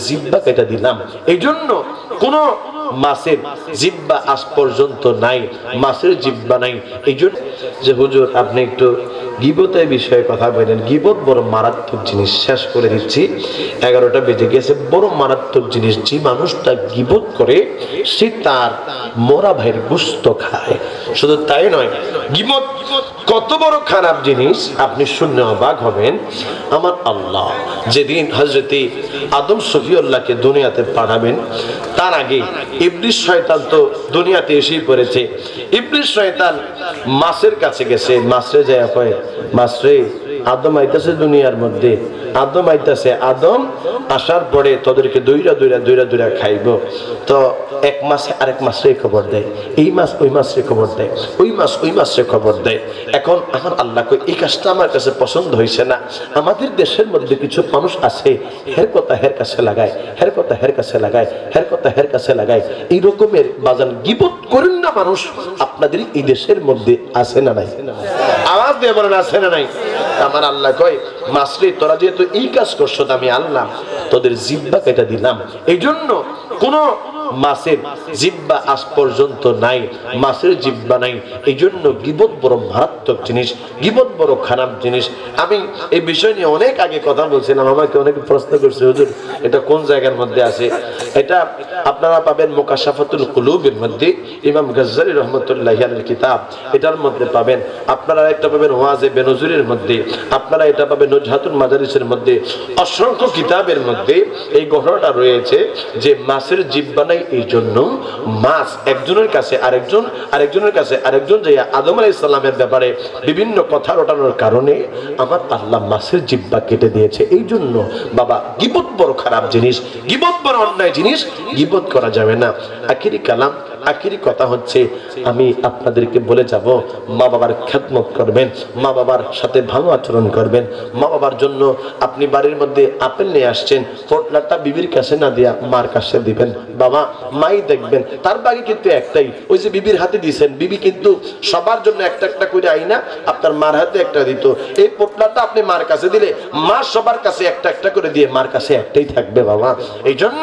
জিহ্বা কেটে দিলাম। এই জন্য কোন মাছের জিহ্বা আজ পর্যন্ত নাই, মাছের জিহ্বা নাই। এই জন্য যে হুজুর আপনি একটু গীবতের বিষয়ে কথা বলেন, গীবত বড় মারাত্মক জিনিস। শেষ করে দিচ্ছি, 11টা বেজে গেছে। বড় মারাত্মক জিনিস। যে মানুষটা গীবত করে সে তার মরা ভাইয়ের গোশত খায়। শুধু তাই নয়, গীবত কত বড় খারাপ জিনিস আপনি শুনে অবাক হবেন। আমার আল্লাহ যেদিন হযরতে আদম সফিউল্লাহকে দুনিয়াতে পাঠাবেন, তার আগে ইবলিস শয়তান তো দুনিয়াতে এসেই পড়েছে। ইবলিস শয়তান মাছের কাছে গেছে, মাছরে যায় কয়, মাছরে আদম আইতাছে দুনিয়ার মধ্যে, আদম আইতাছে, আদম আসার পরে তোদেরকে দইরা দইরা দইরা দইরা খাইব। তো এক মাসে আরেক মাসে খবর দেয়, এই মাস ওই মাসে খবর দেয়, ওই মাস ওই মাসে খবর দেয়। এখন আমার আল্লাহ কই, এই কাজটা আমার কাছে পছন্দ হয়েছে না। আমাদের দেশের মধ্যে কিছু মানুষ আছে, হের কথা হের কাছে লাগায়, হের কথা হের কাছে লাগায়, হের কথা হের কাছে লাগায়। এই রকমের বাজান গীবত করেন না মানুষ আপনাদের এই দেশের মধ্যে আছে না নাই? আওয়াজ দিয়ে বলেন আছে না নাই? আমার আল্লাহ কয়, মাসরে তোরা যেহেতু এই কাজ করছো, আমি আল্লাহ তোদের জিহ্বা কেটে দিলাম। এই জন্য কোন মাছের জিহ্বা আজ পর্যন্ত নাই, মাছের জিহ্বা নাই। এই জন্য গীবত বড় মারাত্মক জিনিস, গীবত বড় খারাপ জিনিস। আমি এই বিষয় নিয়ে অনেক আগে কথা বলছিলাম, আমাকে অনেকে প্রশ্ন করছে, হুজুর এটা কোন জায়গার মধ্যে আছে? এটা আপনারা পাবেন মুকাশাফাতুল কুলুবের মধ্যে, ইমাম গাজ্জালী রহমাতুল্লাহি আলাইহির কিতাব, এটার মধ্যে পাবেন। আপনারা একটা পাবেন ওয়াজে বেনজীরের মধ্যে, আপনারা এটা পাবেন নুজহাতুল মাদারিসের মধ্যে। অসংখ্য কিতাবের মধ্যে এই ঘটনাটা রয়েছে যে মাছের জিহ্বা নাই। এই জন্য মাছ একজনের কাছে আরেকজন, আরেকজনের কাছে আরেকজন যাইয়া আদম আলাইহিস সালামের ব্যাপারে বিভিন্ন কথা রটানোর কারণে আমার আল্লাহ মাছের জিহ্বা কেটে দিয়েছে। এই জন্য বাবা গীবত বড় খারাপ জিনিস, গীবত বড় অন্যায় জিনিস, গীবত করা যাবে না। আখিরি কালাম, আখিরি কথা হচ্ছে, আমি আপনাদেরকে বলে যাব, মা বাবার খেদমত করবেন, মা বাবার সাথে ভালো আচরণ করবেন। মা বাবার জন্য আপনি বাড়ির মধ্যে আপেল নিয়ে আসছেন, পোটলাটা বিবির কাছে না দিয়া মার কাছে দিবেন। বাবা মাই দেখবেন, তার বাকি কিন্তু একটাই, ওই যে বিবির হাতে দিয়েছেন, বিবি কিন্তু সবার জন্য একটা একটা করে আইনা আপনার মার হাতে একটা দিত। এই পোটলাটা আপনি মার কাছে দিলে মা সবার কাছে একটা একটা করে দিয়ে মার কাছে একটাই থাকবে বাবা। এই জন্য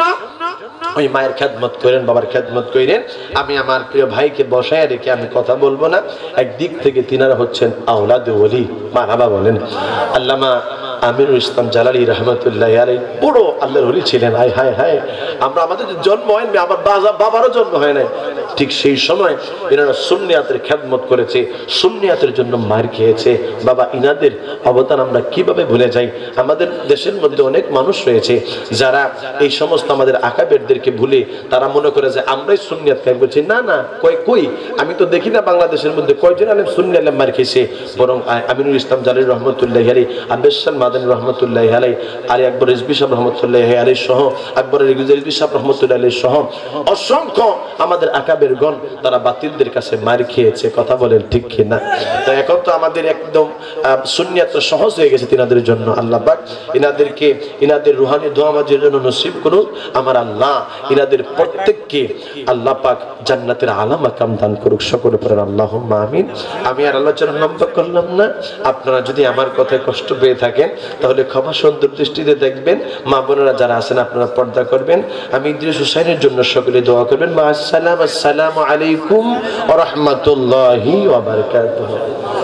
ওই মায়ের খেদমত করেন, বাবার খেদমত করেন। আমি আমার প্রিয় ভাইকে বসায় রেখে আমি কথা বলবো না। একদিক থেকে তিনারা হচ্ছেন আওলাদে ওলি, মারহাবা বলেন। আল্লামা আমিনুল ইসলাম জালালী রহমতুল্লাহি আলাইহি বড় আল্লাহর ওলি ছিলেন। হায় হায় হায়, আমরা আমাদের জন্ম হয়নি, আমার বাবারও জন্ম হয় নাই, ঠিক সেই সময় এনারা সুন্নিয়াতের খেদমত করেছে, সুন্নিয়াতের জন্য মার খেয়েছে। বাবা ইনাদের অবদান আমরা কিভাবে ভুলে যাই? আমাদের দেশের মধ্যে অনেক মানুষ রয়েছে যারা এই সমস্ত আমাদের আকাবেরদেরকে ভুলে তারা মনে করে যে আমরাই সুন্নিয়াত কায়েম করছি। না না, কই আমি তো দেখি না বাংলাদেশের মধ্যে কয়জন আলেম সুন্নি আলেম মার খেয়েছে। বরং আমিনুল ইসলাম জালালী রহমতুল্লাহি আলাইহি, আবেশাল মাদানী রহমতুল্লাহি আলাইহি, আলী আকবর রিজভী সাহেব রহমতুল্লাহি আলাইহি সহ, আকবরের রিজভী সাহেব রহমতুল্লাহি আলাইহি সহ অসংখ্য আমাদের আকাবেরগণ তারা বাতিলদের কাছে মার খেয়েছে। কথা বলেন ঠিক কিনা? তো এখন তো আমাদের একদম সুন্নিয়াত সহজ হয়ে গেছে তিনাদের জন্য। আল্লাহ পাক ইনাদেরকে, ইনাদের রুহানি দোয়া আমাদের জন্য নসিব করুন। আমার আল্লাহ ইনাদের প্রত্যেককে আল্লাহ পাক জান্নাতের আলা মাকাম দান করুক। সকলে পড়েন আল্লাহুম্মা আমিন। আমি আর আলোচনা লম্বা করলাম না। আপনারা যদি আমার কথায় কষ্ট পেয়ে থাকেন তাহলে ক্ষমা সুন্দর দৃষ্টিতে দেখবেন। মা বোনেরা যারা আছেন আপনারা পর্দা করবেন। আমি ইদ্রিস হুসাইনের জন্য সকলে দোয়া করবেন। মা আসসালাম, আসসালামু আলাইকুম ওয়া রাহমাতুল্লাহি ওয়া বারাকাতুহু।